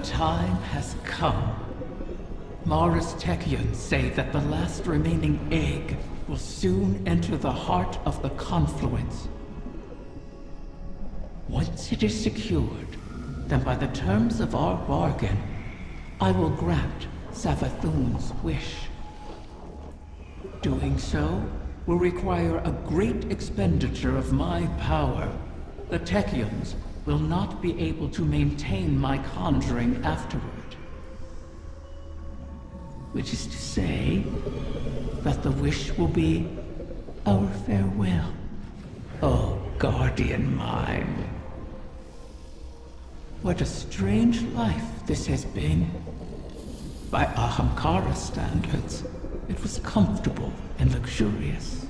time has come. Mara's Techians say that the last remaining egg will soon enter the heart of the confluence. Once it is secured, then by the terms of our bargain, I will grant Savathun's wish. Doing so will require a great expenditure of my power. The Techians will not be able to maintain my conjuring afterward. Which is to say, that the wish will be our farewell. Oh, guardian mine. What a strange life this has been. By Ahamkara standards, it was comfortable and luxurious.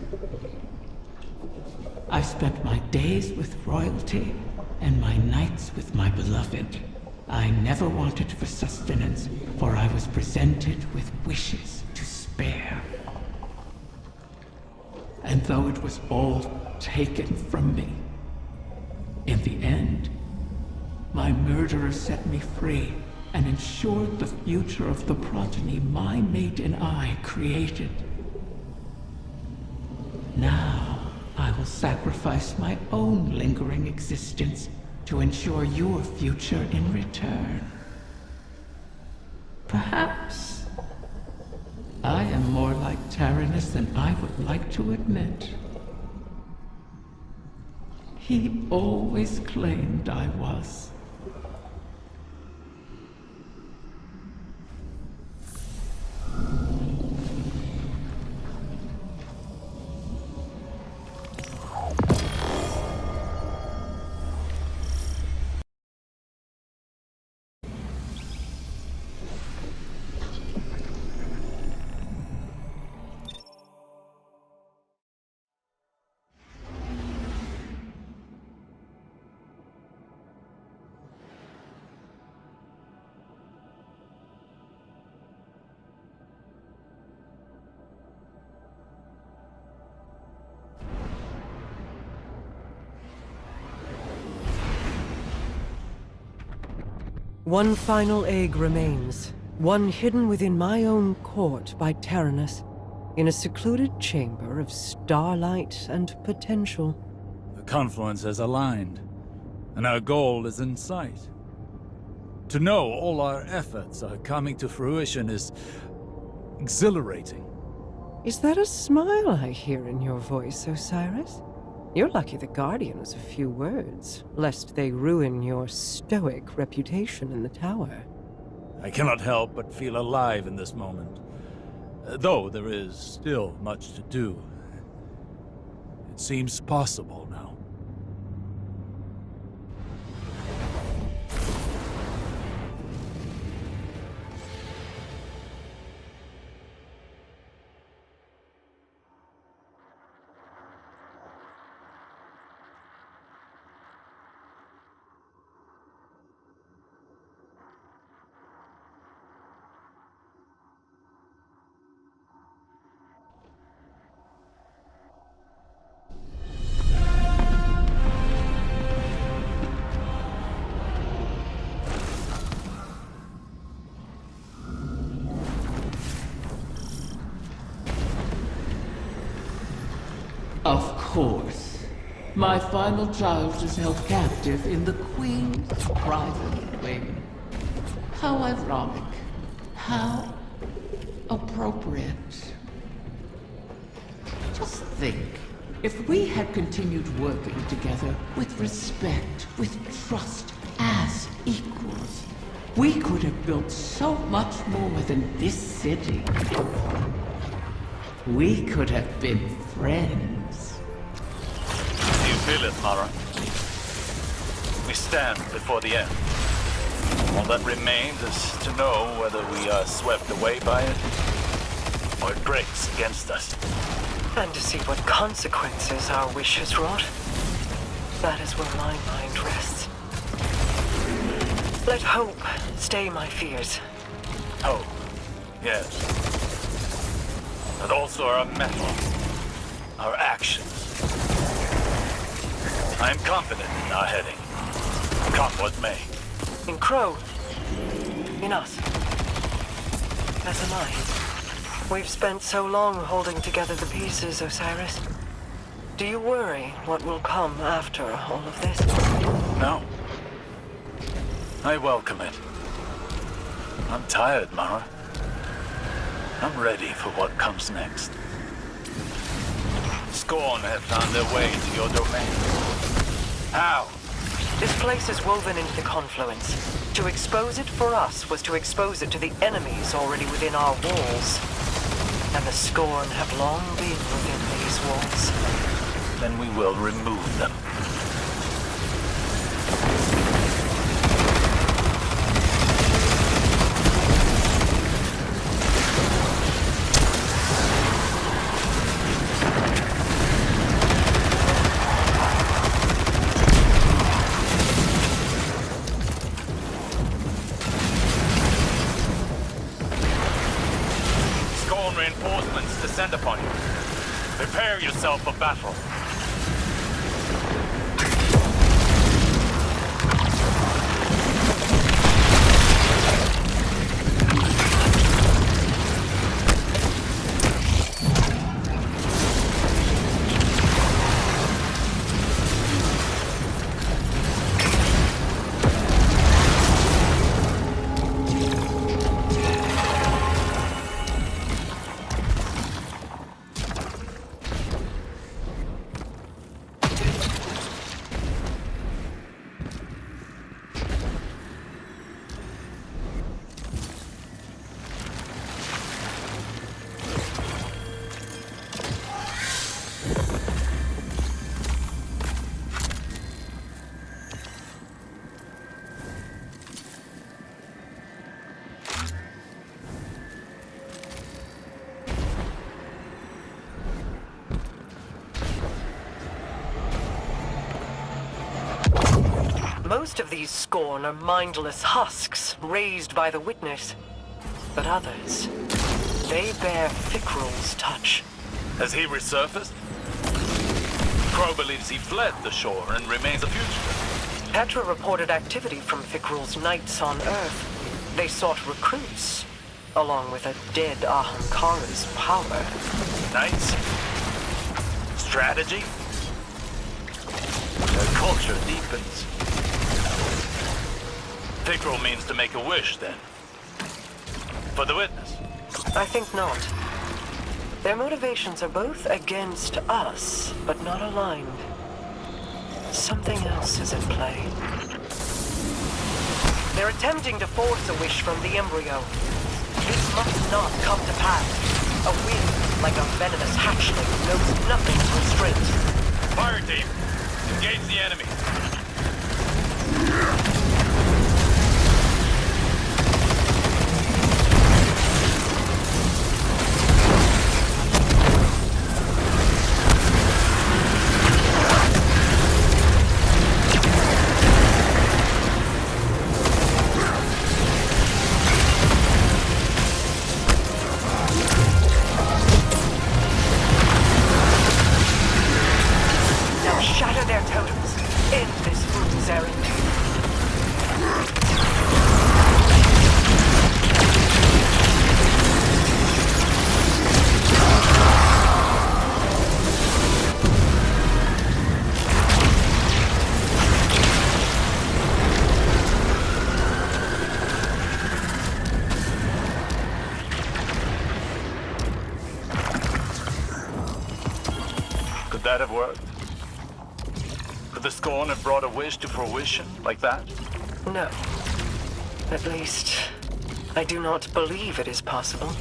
I spent my days with royalty and my nights with my beloved. I never wanted for sustenance, for I was presented with wishes to spare. And though it was all taken from me, in the end, my murderer set me free and ensured the future of the progeny my mate and I created. Now, I will sacrifice my own lingering existence to ensure your future in return. Perhaps I am more like Tyrannus than I would like to admit. He always claimed I was. One final egg remains, one hidden within my own court by Tyrannus, in a secluded chamber of starlight and potential. The confluence has aligned, and our goal is in sight. To know all our efforts are coming to fruition is exhilarating. Is that a smile I hear in your voice, Osiris? You're lucky the Guardian was a few words, lest they ruin your stoic reputation in the tower. I cannot help but feel alive in this moment. Though there is still much to do. It seems possible now. Of course. My final child is held captive in the Queen's private wing. How ironic. How appropriate. Just think, if we had continued working together with respect, with trust, as equals, we could have built so much more than this city. We could have been friends. Do you feel it, Mara? We stand before the end. All that remains is to know whether we are swept away by it, or it breaks against us. And to see what consequences our wish has wrought. That is where my mind rests. Let hope stay my fears. Hope, yes. But also our mettle, our actions. I am confident in our heading, come what may. In Crow, In us. As am I. We've spent so long holding together the pieces, Osiris. Do you worry what will come after all of this? No. I welcome it. I'm tired, Mara. I'm ready for what comes next. Scorn have found their way to your domain. How? This place is woven into the confluence. To expose it for us was to expose it to the enemies already within our walls. And the Scorn have long been within these walls. Then we will remove them. Reinforcements descend upon you. Prepare yourself for battle. Most of these Scorn are mindless husks raised by the Witness. But others, they bear Fickrul's touch. Has he resurfaced? Crow believes he fled the shore and remains a fugitive. Petra reported activity from Fickrul's knights on Earth. They sought recruits, along with a dead Ahamkara's power. Knights? Strategy? Their culture deepens. Fickrul means to make a wish, then. For the Witness. I think not. Their motivations are both against us, but not aligned. Something else is at play. They're attempting to force a wish from the embryo. This must not come to pass. A wind, like a venomous hatchling, knows nothing of restraint. Fire team, engage the enemy. Could that have worked? Could the Scorn have brought a wish to fruition like that? No. At least, I do not believe it is possible.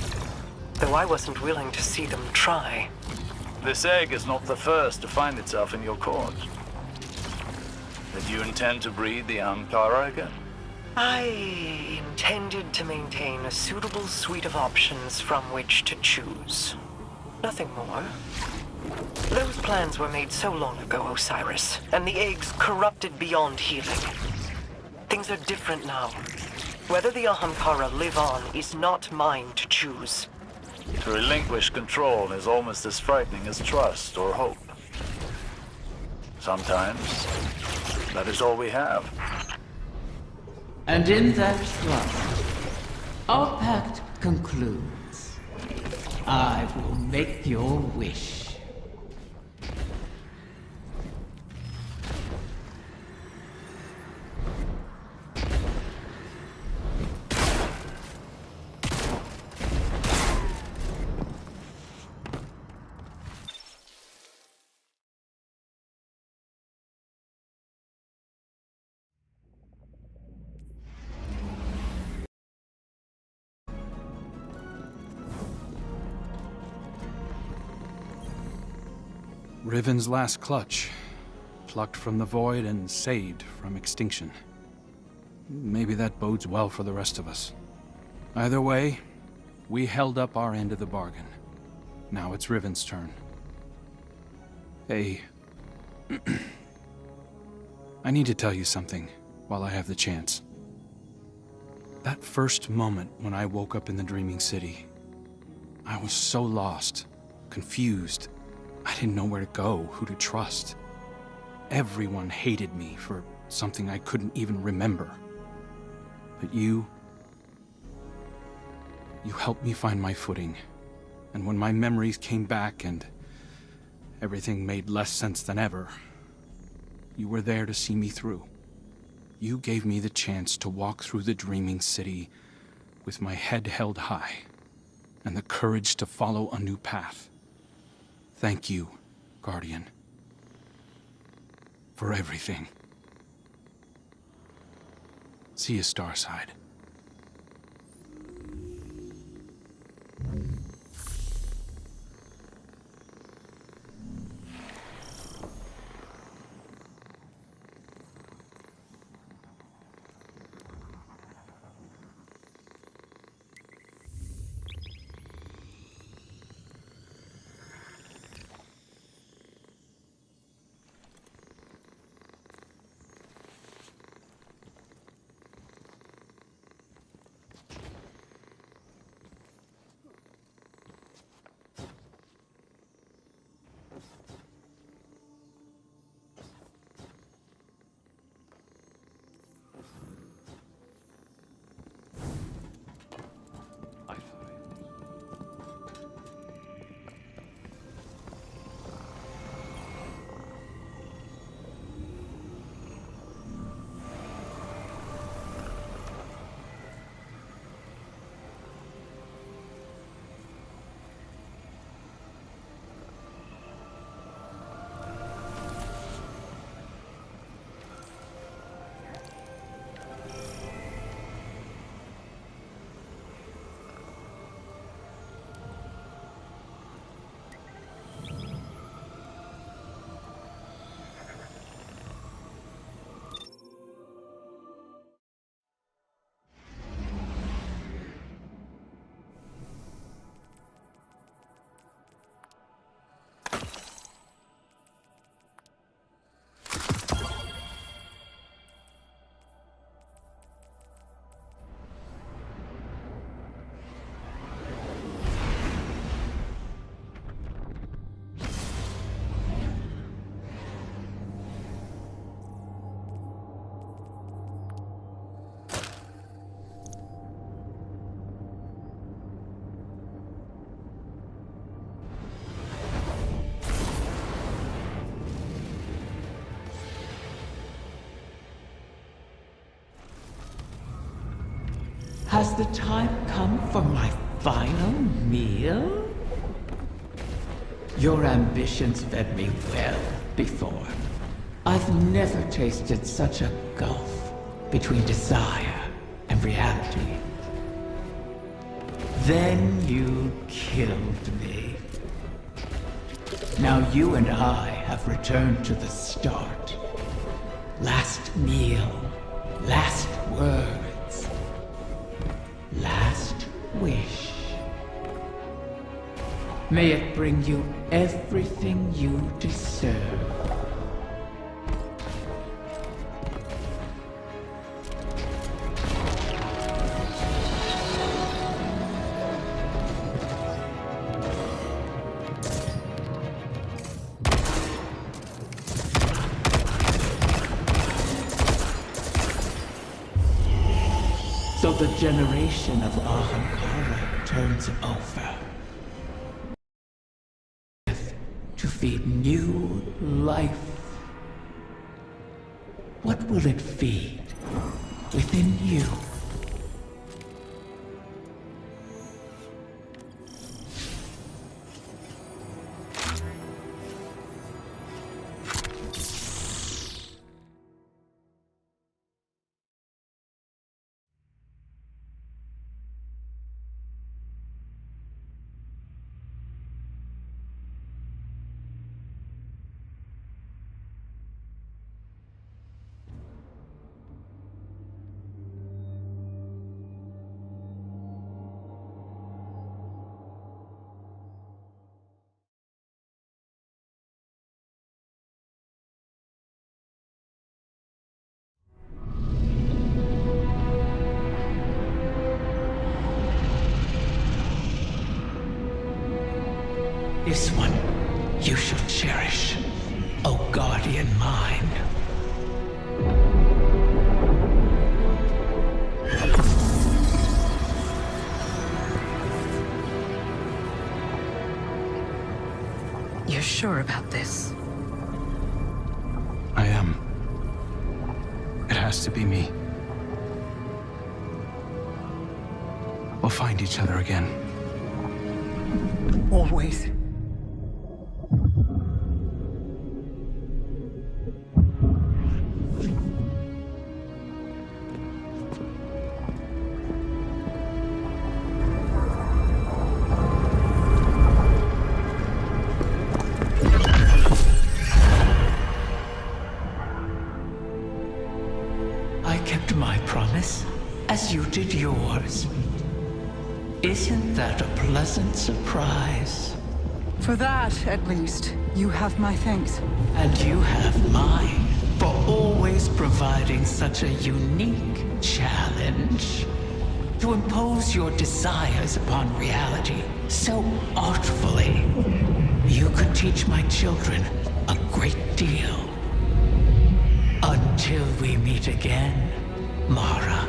Though I wasn't willing to see them try. This egg is not the first to find itself in your court. Did you intend to breed the Ahamkara again? I intended to maintain a suitable suite of options from which to choose. Nothing more. Those plans were made so long ago, Osiris, and the eggs corrupted beyond healing. Things are different now. Whether the Ahamkara live on is not mine to choose. To relinquish control is almost as frightening as trust or hope. Sometimes, that is all we have. And in that trust, Our pact concludes. I will make your wish. Riven's last clutch, plucked from the void and saved from extinction. Maybe that bodes well for the rest of us. Either way, we held up our end of the bargain. Now it's Riven's turn. Hey, I need to tell you something while I have the chance. That first moment when I woke up in the Dreaming City, I was so lost, confused. I didn't know where to go, who to trust. Everyone hated me for something I couldn't even remember. But you helped me find my footing. And when my memories came back and everything made less sense than ever, you were there to see me through. You gave me the chance to walk through the Dreaming City with my head held high and the courage to follow a new path. Thank you, Guardian, for everything. See you, Starside. Has the time come for my final meal? Your ambitions fed me well before. I've never tasted such a gulf between desire and reality. Then you killed me. Now you and I have returned to the start. Last meal, last words, last wish. May it bring you everything you deserve. So the generation of Ahamkara turns over. To feed new life. What will it feed within you? This one you shall cherish, O guardian mine. You're sure about this? I am. It has to be me. We'll find each other again. Always. I kept my promise, as you did yours. Isn't that a pleasant surprise? For that, at least, you have my thanks. And you have mine for always providing such a unique challenge. To impose your desires upon reality so artfully. You could teach my children a great deal. Until we meet again, Mara.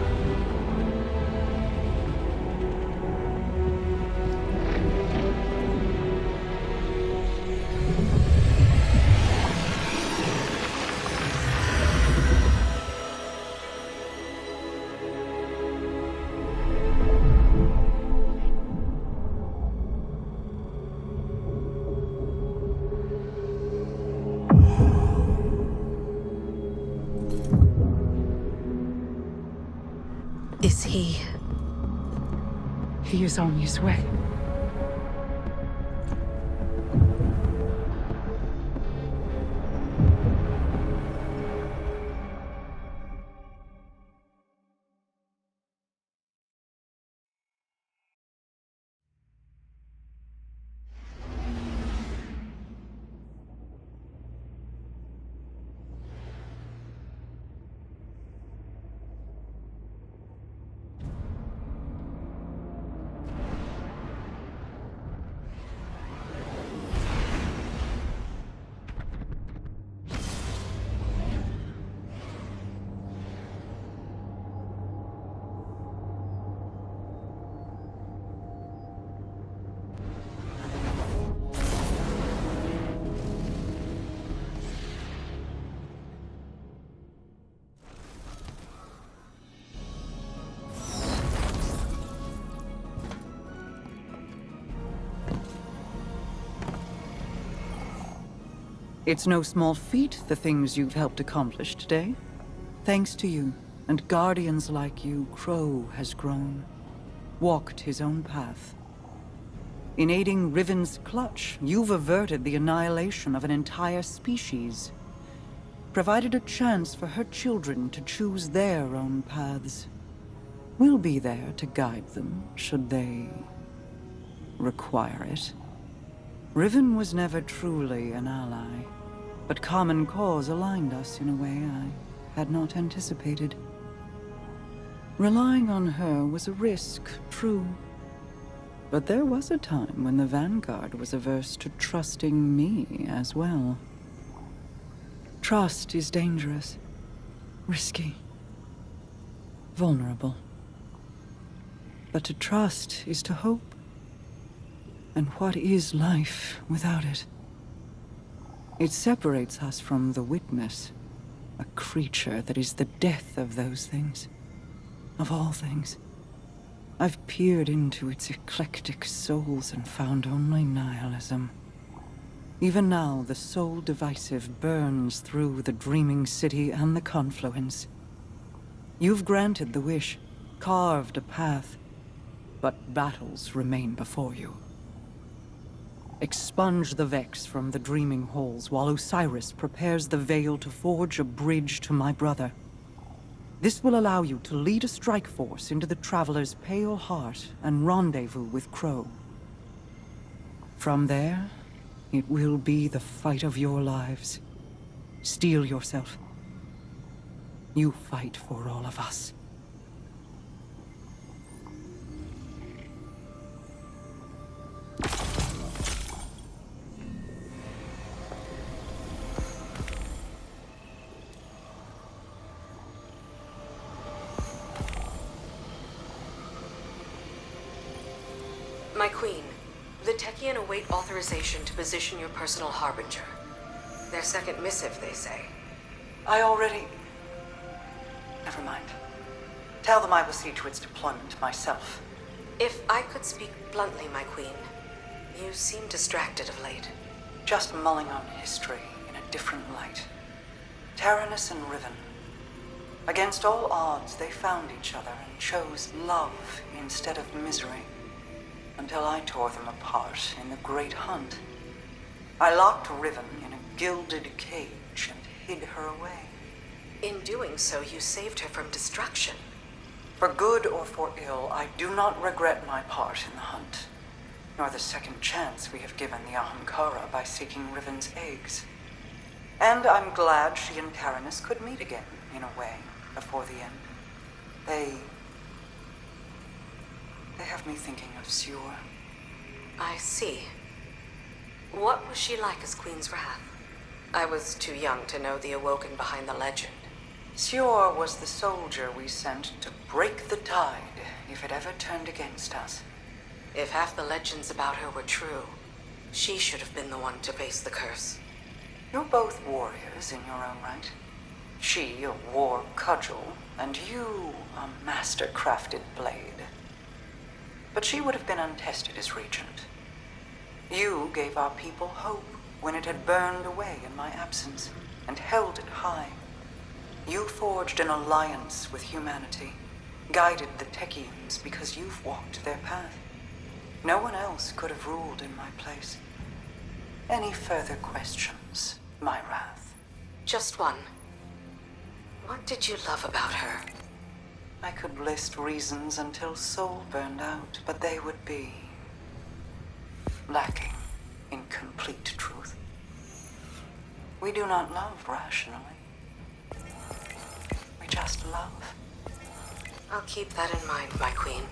Is he? He is on his way. It's no small feat, the things you've helped accomplish today. Thanks to you, and guardians like you, Crow has grown. Walked his own path. In aiding Riven's clutch, you've averted the annihilation of an entire species. Provided a chance for her children to choose their own paths. We'll be there to guide them, should they require it. Riven was never truly an ally, but common cause aligned us in a way I had not anticipated. Relying on her was a risk, true. But there was a time when the Vanguard was averse to trusting me as well. Trust is dangerous, risky, vulnerable. But to trust is to hope. And what is life without it? It separates us from the witness, a creature that is the death of those things, of all things. I've peered into its eclectic souls and found only nihilism. Even now, the soul divisive burns through the dreaming city and the confluence. You've granted the wish, carved a path, but battles remain before you. Expunge the Vex from the dreaming halls while Osiris prepares the veil to forge a bridge to my brother. This will allow you to lead a strike force into the Traveler's pale heart and rendezvous with Crow. From there, it will be the fight of your lives. Steel yourself. You fight for all of us. My queen, the Techian await authorization to position your personal harbinger. Their second missive, they say. I already... Never mind. Tell them I will see to its deployment myself. If I could speak bluntly, my queen, you seem distracted of late. Just mulling on history in a different light. Taranis and Riven. Against all odds, they found each other and chose love instead of misery. Until I tore them apart in the Great Hunt. I locked Riven in a gilded cage and hid her away. In doing so, you saved her from destruction. For good or for ill, I do not regret my part in the hunt, nor the second chance we have given the Ahamkara by seeking Riven's eggs. And I'm glad she and Taranis could meet again, in a way, before the end. They have me thinking of Sior. I see. What was she like as Queen's Wrath? I was too young to know the Awoken behind the legend. Sior was the soldier we sent to break the tide if it ever turned against us. If half the legends about her were true, she should have been the one to face the curse. You're both warriors in your own right. She, a war cudgel, and you, a master-crafted blade. But she would have been untested as regent. You gave our people hope when it had burned away in my absence, and held it high. You forged an alliance with humanity, guided the Techians because you've walked their path. No one else could have ruled in my place. Any further questions, my wrath? Just one. What did you love about her? I could list reasons until soul burned out, but they would be lacking in complete truth. We do not love rationally. We just love. I'll keep that in mind, my queen.